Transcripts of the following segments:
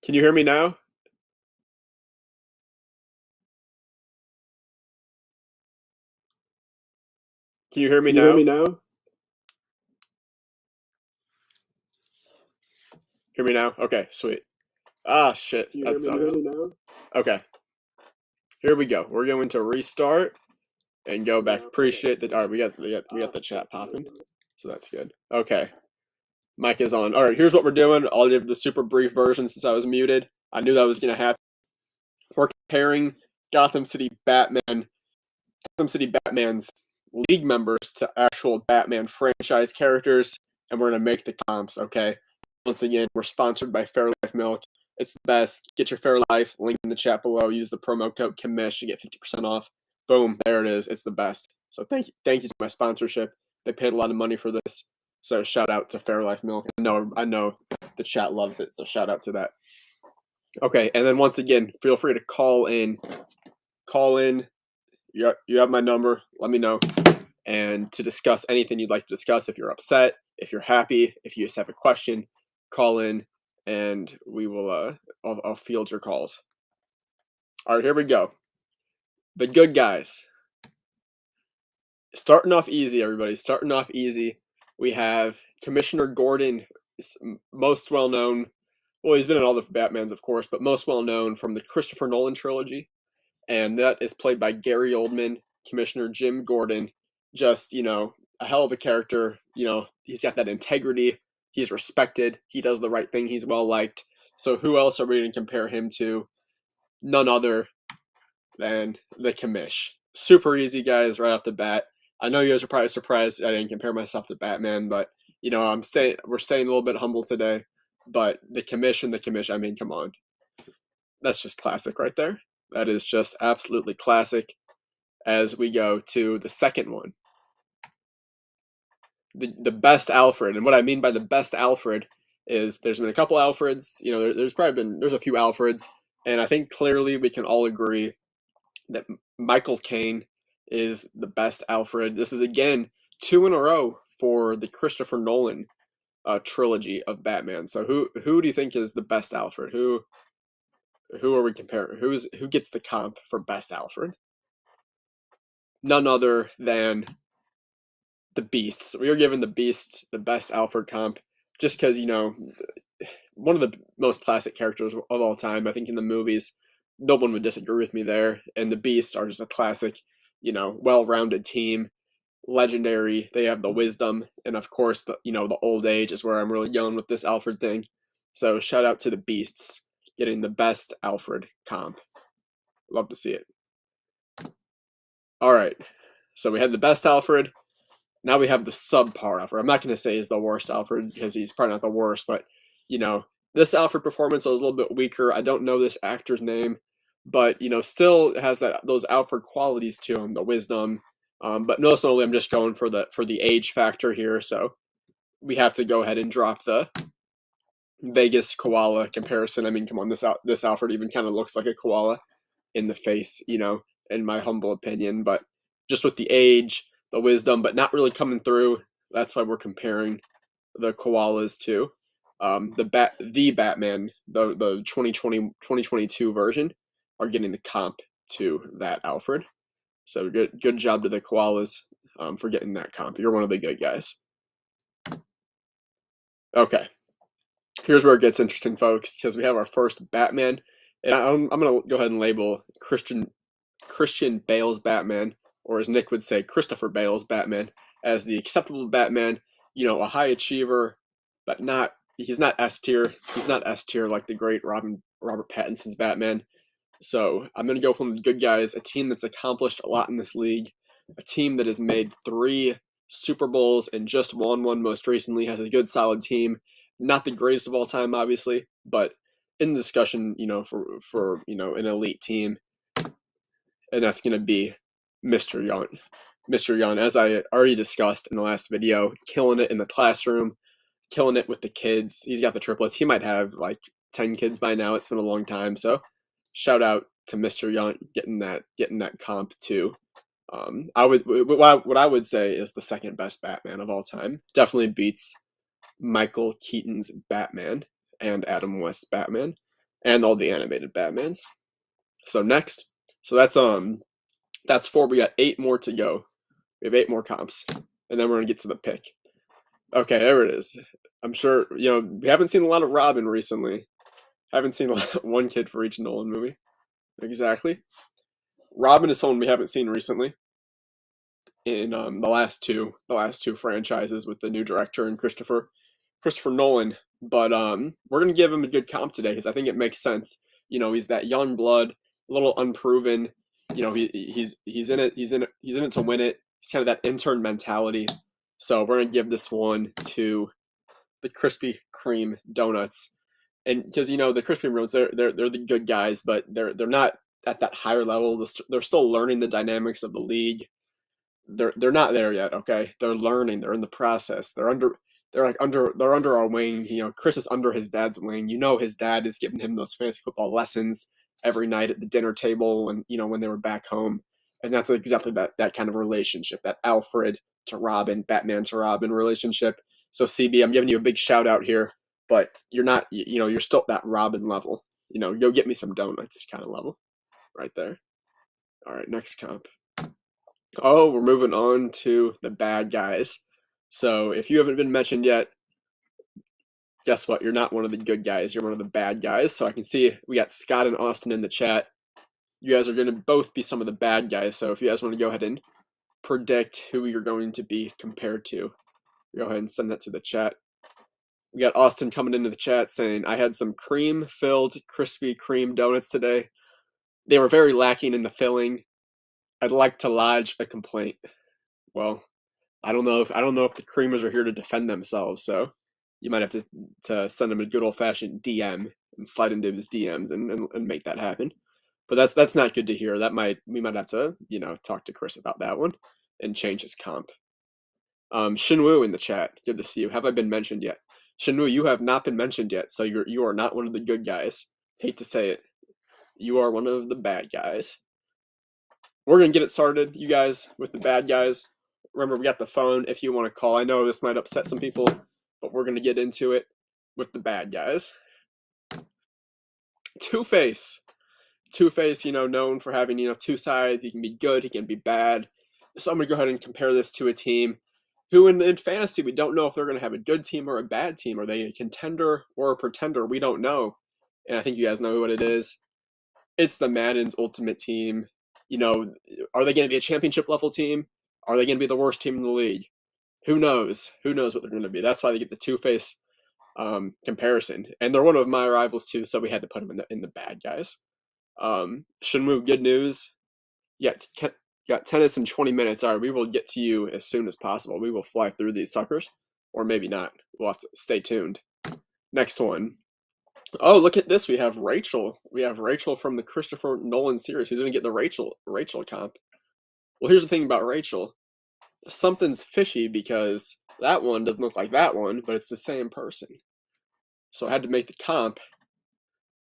Can you hear me now? Can you hear me Can you hear me now? now? Hear me now? Okay, sweet. Ah, shit. Can you That hear me now? sucks. Okay, here we go. We're going to restart and go back. Appreciate that. All right, we got the chat popping, so that's good. Okay, mic is on. All right, here's what we're doing. I'll give the super brief version since I was muted. I knew that was gonna happen. We're comparing Gotham City Batman, Gotham City Batman's league members to actual Batman franchise characters, and we're gonna make the comps. Okay. Once again, we're sponsored by Fairlife Milk. It's the best. Get your Fairlife link in the chat below. Use the promo code Kamish to get 50% off. Boom, there it is. It's the best. So thank you to my sponsorship. They paid a lot of money for this. So shout out to Fairlife Milk. I know the chat loves it. So shout out to that. Okay, and then once again, feel free to call in. Call in. You have my number. Let me know. And to discuss anything you'd like to discuss, if you're upset, if you're happy, if you just have a question, call in, and we will. I'll field your calls. All right, here we go. The good guys. Starting off easy, everybody. Starting off easy. We have Commissioner Gordon, most well known. Well, he's been in all the Batmans, of course, but most well known from the Christopher Nolan trilogy, and that is played by Gary Oldman. Commissioner Jim Gordon, just a hell of a character. He's got that integrity. He's respected. He does the right thing. He's well liked. So who else are we going to compare him to? None other than the Commish. Super easy, guys, right off the bat. I know you guys are probably surprised I didn't compare myself to Batman, but we're staying a little bit humble today. But the Commish, I mean, come on. That's just classic right there. That is just absolutely classic. As we go to the second one, the best Alfred. And what I mean by the best Alfred is there's been a couple Alfreds. There's a few Alfreds, and I think clearly we can all agree that Michael Caine is the best Alfred. This is again 2 in a row for the Christopher Nolan trilogy of Batman. So who do you think is the best Alfred? Who are we comparing? Who gets the comp for best Alfred? None other than the Beasts. We are giving the Beasts the best Alfred comp just because, one of the most classic characters of all time. I think in the movies, no one would disagree with me there. And the Beasts are just a classic, well-rounded team, legendary. They have the wisdom, and of course, the old age is where I'm really going with this Alfred thing. So shout out to the Beasts getting the best Alfred comp. Love to see it. All right, so we had the best Alfred. Now we have the subpar Alfred. I'm not going to say he's the worst Alfred because he's probably not the worst, but this Alfred performance was a little bit weaker. I don't know this actor's name, but still has those Alfred qualities to him, the wisdom. But most notably, I'm just going for the age factor here, so we have to go ahead and drop the Vegas koala comparison. I mean, come on, this Alfred even kind of looks like a koala in the face, in my humble opinion. But just with the age, the wisdom, but not really coming through. That's why we're comparing the koalas to the Batman, the 2022 version, are getting the comp to that Alfred. So good job to the koalas for getting that comp. You're one of the good guys. Okay, here's where it gets interesting, folks, because we have our first Batman, and I'm gonna go ahead and label Christian Bale's Batman, or as Nick would say, Christopher Bale's Batman, as the acceptable Batman. A high achiever, but he's not S tier. He's not S tier like the great Robert Pattinson's Batman. So I'm gonna go from the good guys, a team that's accomplished a lot in this league, a team that has made 3 Super Bowls and just won one most recently, has a good solid team. Not the greatest of all time, obviously, but in the discussion, for an elite team, and that's gonna be Mr. Yount. Mr. Yount, as I already discussed in the last video, killing it in the classroom, killing it with the kids. He's got the triplets. He might have like 10 kids by now. It's been a long time. So shout out to Mr. Yount getting that comp too. What I would say is the second best Batman of all time. Definitely beats Michael Keaton's Batman and Adam West's Batman. and all the animated Batmans. So next, so that's 4. We got 8 more to go. We have 8 more comps, and then we're gonna get to the pick. Okay, there it is. I'm sure we haven't seen a lot of Robin recently. Haven't seen one kid for each Nolan movie. Exactly. Robin is someone we haven't seen recently in the last two franchises with the new director and Christopher Nolan. But we're gonna give him a good comp today because I think it makes sense. He's that young blood, a little unproven. He's in it to win it. He's kind of that intern mentality. So we're gonna give this one to the Krispy Kreme donuts, and because the Krispy Kremes, they're the good guys, but they're not at that higher level. They're still learning the dynamics of the league. They're not there yet. Okay, they're learning. They're in the process. They're under our wing. Chris is under his dad's wing. His dad is giving him those fantasy football lessons every night at the dinner table, and when they were back home. And that's exactly that kind of relationship, that Alfred to Robin, Batman to Robin relationship. So CB, I'm giving you a big shout out here, but you're not, you're still at that Robin level. Go get me some donuts kind of level, right there. All right, next comp. Oh, we're moving on to the bad guys. So if you haven't been mentioned yet, guess what? You're not one of the good guys. You're one of the bad guys. So I can see we got Scott and Austin in the chat. You guys are going to both be some of the bad guys. So if you guys want to go ahead and predict who you're going to be compared to, go ahead and send that to the chat. We got Austin coming into the chat saying, I had some cream-filled Krispy Kreme donuts today. They were very lacking in the filling. I'd like to lodge a complaint. Well, I don't know if the creamers are here to defend themselves, so you might have to send him a good old-fashioned DM and slide into his DMs and make that happen. But that's not good to hear. We might have to talk to Chris about that one and change his comp. Shinwoo in the chat, good to see you. Have I been mentioned yet? Shinwoo, you have not been mentioned yet, so you are not one of the good guys. Hate to say it, you are one of the bad guys. We're gonna get it started, you guys, with the bad guys. Remember, we got the phone if you want to call. I know this might upset some people, but we're gonna get into it with the bad guys. Two-Face, known for having two sides. He can be good, he can be bad. So I'm gonna go ahead and compare this to a team who in fantasy, we don't know if they're going to have a good team or a bad team. Are they a contender or a pretender? We don't know. And I think you guys know what it is. It's the Madden's Ultimate Team. Are they going to be a championship level team? Are they going to be the worst team in the league? Who knows? Who knows what they're going to be? That's why they get the Two-Face comparison. And they're one of my rivals too, so we had to put them in the bad guys. Shinwoo, good news. Got tennis in 20 minutes. All right, we will get to you as soon as possible. We will fly through these suckers, or maybe not. We'll have to stay tuned. Next one. Oh, look at this. We have Rachel. We have Rachel from the Christopher Nolan series. Who's going to get the Rachel comp? Well, here's the thing about Rachel. Something's fishy because that one doesn't look like that one, but it's the same person. So I had to make the comp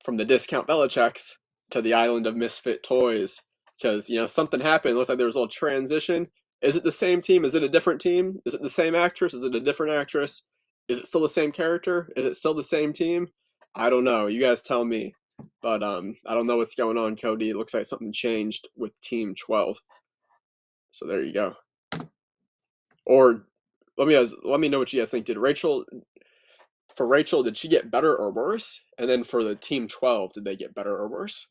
from the Discount Belichicks to the Island of Misfit Toys. Because, something happened. It looks like there was a little transition. Is it the same team? Is it a different team? Is it the same actress? Is it a different actress? Is it still the same character? Is it still the same team? I don't know. You guys tell me. But I don't know what's going on, Cody. It looks like something changed with Team 12. So there you go. Or let me know what you guys think. Did Rachel, did she get better or worse? And then for the Team 12, did they get better or worse?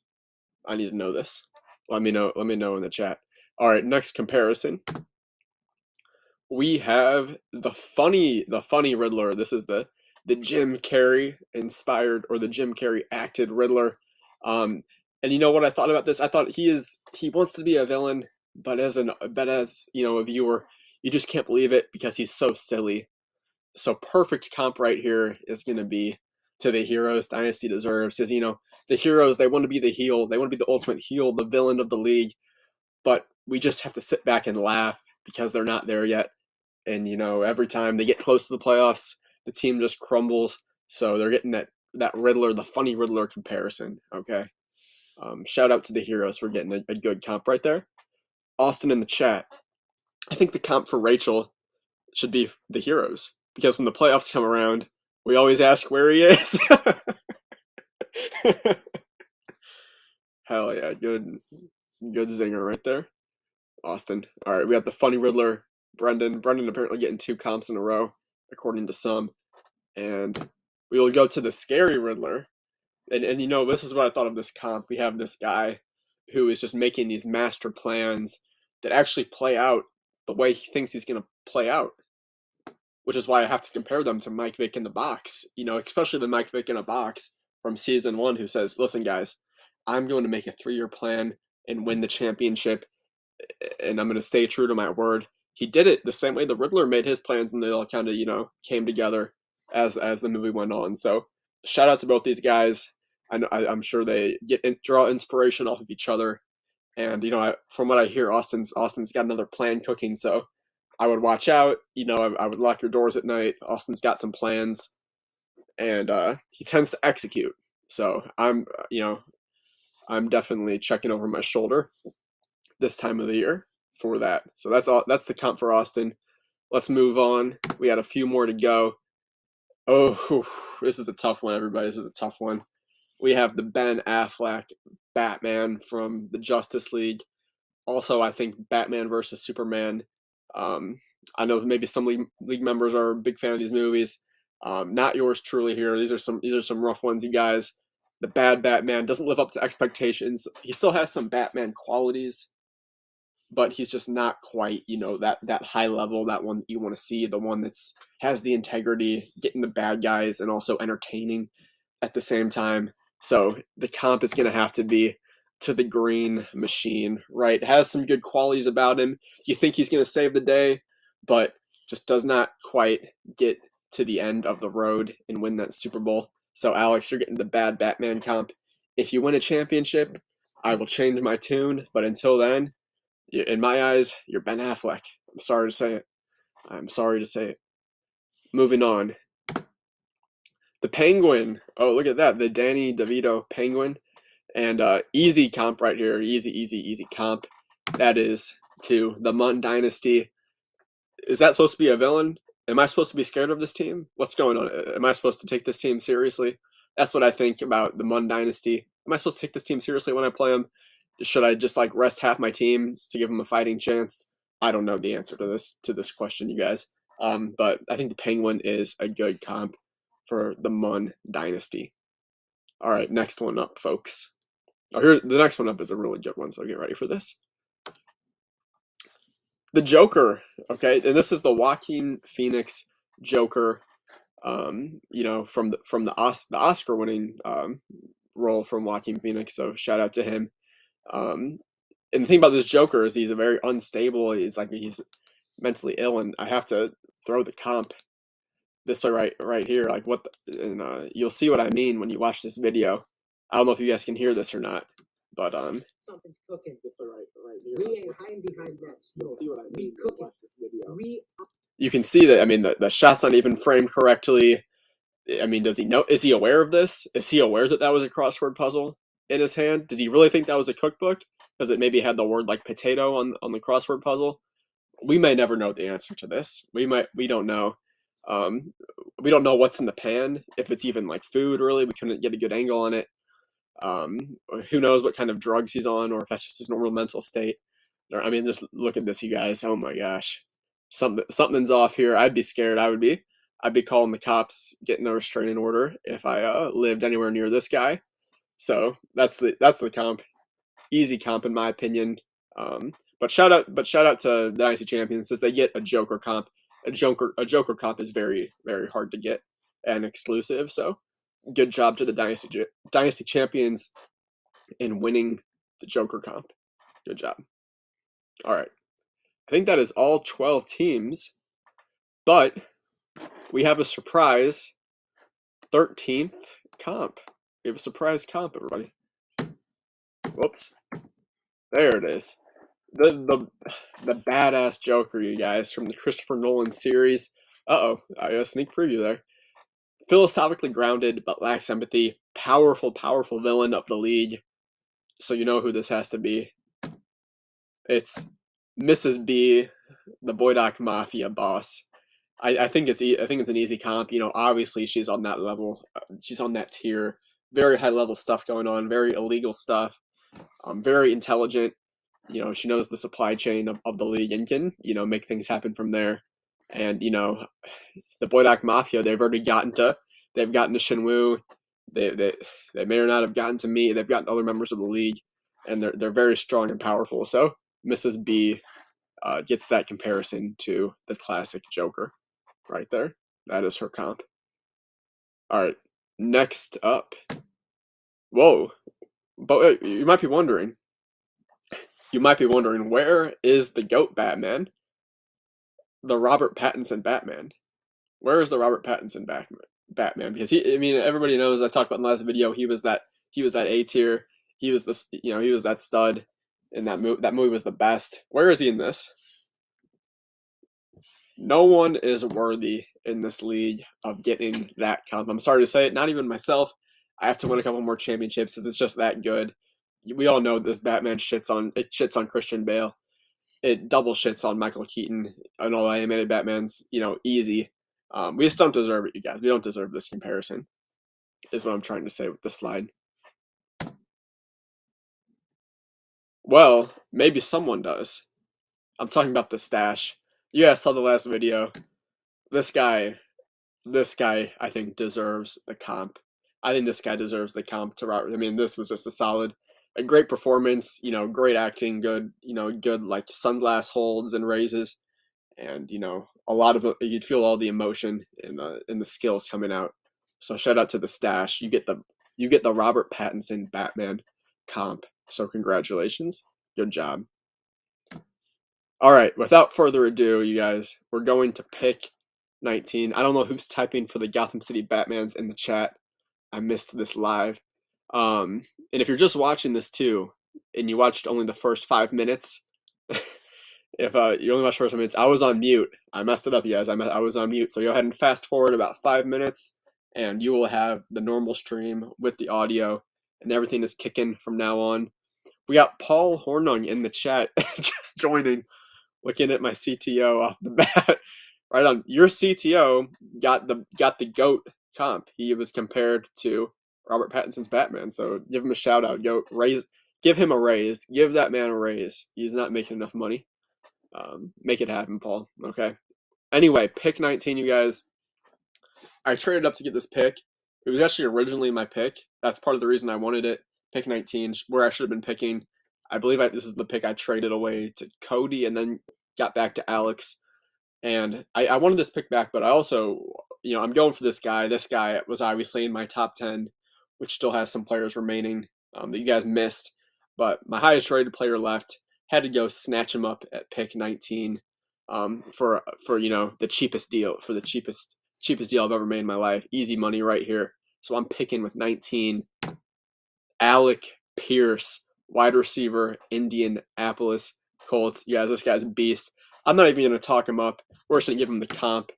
I need to know this. Let me know in the chat. All right, next comparison. We have the funny Riddler. This is the Jim Carrey inspired, or the Jim Carrey acted Riddler. And you know what I thought about this? I thought he wants to be a villain, but as a viewer, you just can't believe it because he's so silly. So perfect comp right here is going to be to the Heroes Dynasty deserves. Because the Heroes, they want to be the heel, they want to be the ultimate heel, the villain of the league, but we just have to sit back and laugh because they're not there yet. And every time they get close to the playoffs, the team just crumbles. So they're getting that Riddler, the funny Riddler comparison. Okay, shout out to the Heroes for getting a good comp right there. Austin in the chat, I think the comp for Rachel should be the Heroes, because when the playoffs come around, we always ask where he is. Hell yeah, good zinger right there. Austin. All right, we got the funny Riddler, Brendan. Brendan apparently getting 2 comps in a row, according to some. And we will go to the scary Riddler. And you know, this is what I thought of this comp. We have this guy who is just making these master plans that actually play out the way he thinks he's going to play out. Which is why I have to compare them to Mike Vick in the box. You know, especially the Mike Vick in a box from season 1 who says, listen, guys, I'm going to make a 3-year plan and win the championship, and I'm going to stay true to my word. He did it the same way the Riddler made his plans, and they all kind of, you know, came together as the movie went on. So shout out to both these guys. I'm sure they draw inspiration off of each other. And you know, from what I hear, Austin's got another plan cooking. So I would watch out. You know, I would lock your doors at night. Austin's got some plans, and he tends to execute. So I'm definitely checking over my shoulder this time of the year for that. So that's all. That's the comp for Austin. Let's move on. We had a few more to go. Oh, this is a tough one, everybody. This is a tough one. We have the Ben Affleck Batman from the Justice League. Also, I think Batman versus Superman. I know maybe some league members are a big fan of these movies. Not yours truly here. These are some rough ones, you guys. The bad Batman doesn't live up to expectations. He still has some Batman qualities, but he's just not quite, you know, that high level, that one you want to see, the one that's has the integrity, getting the bad guys, and also entertaining at the same time. So the comp is going to have to be to the Green Machine, right? Has some good qualities about him. You think he's going to save the day, but just does not quite get to the end of the road and win that Super Bowl. So Alex, you're getting the bad Batman comp. If you win a championship, I will change my tune, but until then, in my eyes, you're Ben Affleck. I'm sorry to say it. I'm sorry to say it. Moving on. The Penguin. Oh, look at that. The Danny DeVito Penguin. And easy comp right here. Easy comp. That is to the Munn Dynasty. Is that supposed to be a villain? Am I supposed to be scared of this team? What's going on? Am I supposed to take this team seriously? That's what I think about the Munn Dynasty. Am I supposed to take this team seriously when I play them? Should I just like rest half my team to give them a fighting chance? I don't know the answer to this question, you guys. But I think the Penguin is a good comp for the Munn Dynasty. All right, next one up, folks. Oh, here the next one up is a really good one, so get ready for this. The Joker, okay, and this is the Joaquin Phoenix Joker. You know, from the Oscar-winning role from Joaquin Phoenix. So shout out to him. And the thing about this Joker is he's a very unstable. He's mentally ill, and I have to throw the comp this way right here. Like what? And you'll see what I mean when you watch this video. I don't know if you guys can hear this or not, but something's cooking. this way right here. We ain't hiding behind that smoke. You'll see what I mean. We cooking. Watch this video. We You can see that. I mean, the shot's not even framed correctly. I mean, does he know? Is he aware of this? Is he aware that was a crossword puzzle in his hand? Did he really think that was a cookbook? Because it maybe had the word like potato on the crossword puzzle. We may never know the answer to this. We don't know. We don't know what's in the pan. If it's even like food, really, we couldn't get a good angle on it. Who knows what kind of drugs he's on, or if that's just his normal mental state. I mean, just look at this, you guys. Oh my gosh, something's off here. I'd be scared. I'd be calling the cops, getting a restraining order if I lived anywhere near this guy. So that's the comp. Easy comp in my opinion. But shout out to the Dynasty Champions, since they get a Joker comp. A Joker comp is very, very hard to get and exclusive. So good job to the Dynasty Champions in winning the Joker comp. Good job. All right. I think that is all 12 teams, but we have a surprise 13th comp. We have a surprise comp, everybody. Whoops. There it is. The badass Joker, you guys, from the Christopher Nolan series. I got a sneak preview there. Philosophically grounded but lacks empathy. Powerful villain of the league. So you know who this has to be. It's Mrs. B, the Boydock Mafia boss. I think it's an easy comp. You know, obviously she's on that level. She's on that tier very high level stuff going on, very illegal stuff, very intelligent. You know, she knows the supply chain of the league and can, you know, make things happen from there. And, you know, the Boydak Mafia, they've gotten to Shinwoo. They may or not have gotten to me. They've gotten other members of the league, and they're very strong and powerful. So Mrs. B gets that comparison to the classic Joker right there. That is her comp. All right, next up. Whoa, but you might be wondering. Where is the GOAT Batman? The Robert Pattinson Batman. Where is the Robert Pattinson Batman? Because I mean, everybody knows. I talked about in the last video. He was that A tier. He was he was that stud in that movie. That movie was the best. Where is he in this? No one is worthy in this league of getting that comp. I'm sorry to say it. Not even myself. I have to win a couple more championships because it's just that good. We all know this Batman shits on Christian Bale. It double shits on Michael Keaton and all the animated Batmans. You know, easy. We just don't deserve it, you guys. We don't deserve this comparison, is what I'm trying to say with this slide. Well, maybe someone does. I'm talking about the stash. You guys saw the last video. This guy, I think deserves the comp. I think this guy deserves the comp to Robert. I mean, this was just a great performance. You know, great acting, good. You know, good like sunglass holds and raises, and you know, a lot of it. You'd feel all the emotion in the skills coming out. So shout out to the stash. You get the Robert Pattinson Batman comp. So congratulations, good job. All right, without further ado, you guys, we're going to pick 19. I don't know who's typing for the Gotham City Batmans in the chat. I missed this live. And if you're just watching this too, and you watched only the first 5 minutes, if you only watched the first 5 minutes, I was on mute. I messed it up, you guys. I was on mute. So go ahead and fast forward about 5 minutes, and you will have the normal stream with the audio, and everything is kicking from now on. We got Paul Hornung in the chat just joining, looking at my CTO off the bat. Right on. Your CTO got the GOAT comp. He was compared to Robert Pattinson's Batman. So give him a shout out. Give him a raise. Give that man a raise. He's not making enough money. Make it happen, Paul. Okay. Anyway, pick 19, you guys. I traded up to get this pick. It was actually originally my pick. That's part of the reason I wanted it. Pick 19, where I should have been picking. I believe this is the pick I traded away to Cody and then got back to Alex. And I wanted this pick back, but I also, you know, I'm going for this guy. This guy was obviously in my top 10, which still has some players remaining that you guys missed. But my highest rated player left. Had to go snatch him up at pick 19 for you know, the cheapest deal, for the cheapest deal I've ever made in my life. Easy money right here. So I'm picking with 19, Alec Pierce, wide receiver, Indianapolis Colts. Yeah, this guy's a beast. I'm not even going to talk him up. We're just going to give him the comp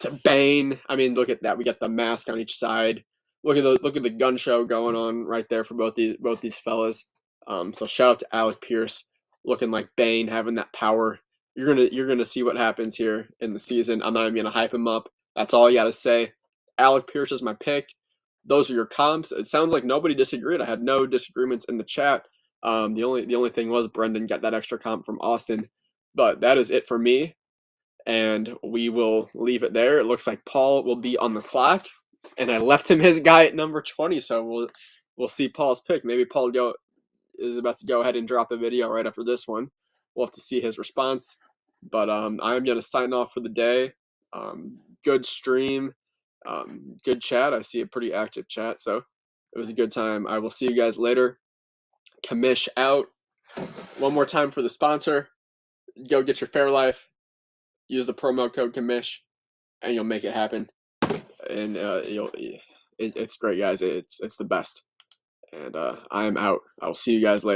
to Bane. I mean, look at that. We got the mask on each side. Look at the gun show going on right there for both these fellas. So shout out to Alec Pierce, looking like Bane, having that power. You're gonna see what happens here in the season. I'm not even gonna hype him up. That's all you gotta say. Alec Pierce is my pick. Those are your comps. It sounds like nobody disagreed. I had no disagreements in the chat. The only thing was Brendan got that extra comp from Austin. But that is it for me, and we will leave it there. It looks like Paul will be on the clock, and I left him his guy at number 20, so we'll see Paul's pick. Maybe Paul is about to go ahead and drop a video right after this one. We'll have to see his response. But I'm going to sign off for the day. Good stream, good chat. I see a pretty active chat, so it was a good time. I will see you guys later. Kamish out. One more time for the sponsor. Go get your Fairlife. Use the promo code Kamish, and you'll make it happen. And it's great, guys. It's the best. And I am out. I'll see you guys later.